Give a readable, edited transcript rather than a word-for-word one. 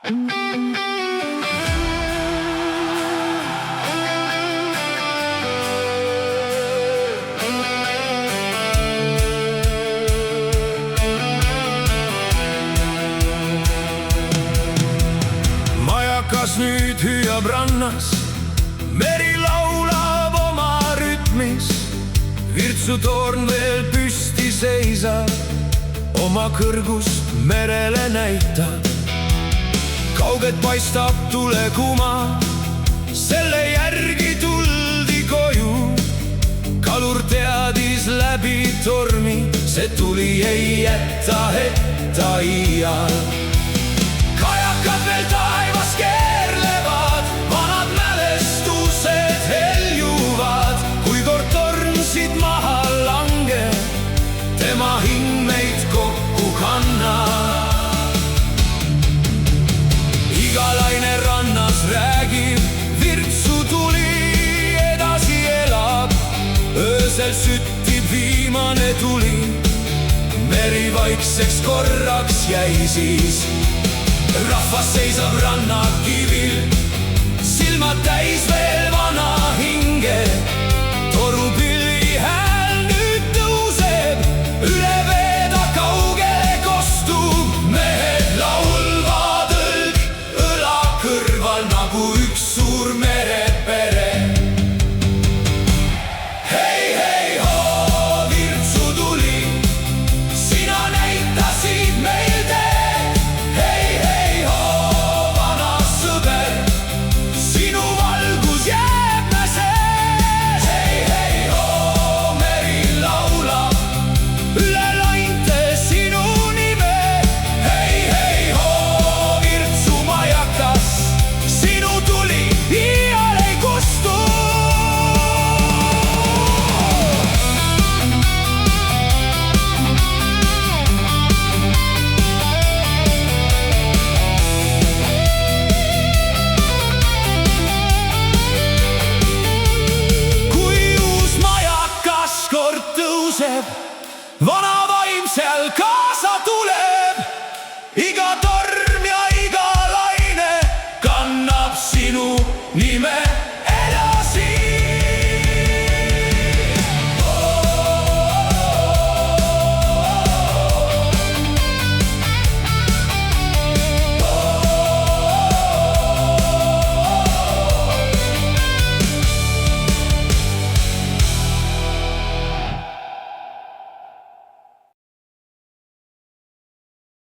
Majakas nüüd hüüab rannas, meri laulab oma rütmis. Virtsutorn veel püsti seisab, oma kõrgust merele näitab. Kaugelt paistab tulekuma, selle järgi tuldi koju. Kalur teadis läbi tormi, see tuli ei jätta hetta iial. Kajakad veel taevas keerlevad, vanad mälestused heljuvad. Kui kord torn siit maha langeb, tema hing meid kokku kannab. Iga laine rannas räägib, Virtsu tuli edasi elab. Öösel süttib viimane tuli, meri vaikseks korraks jäi siis. Rahvas seisab rannakivil, silmad täis veel vana hinge.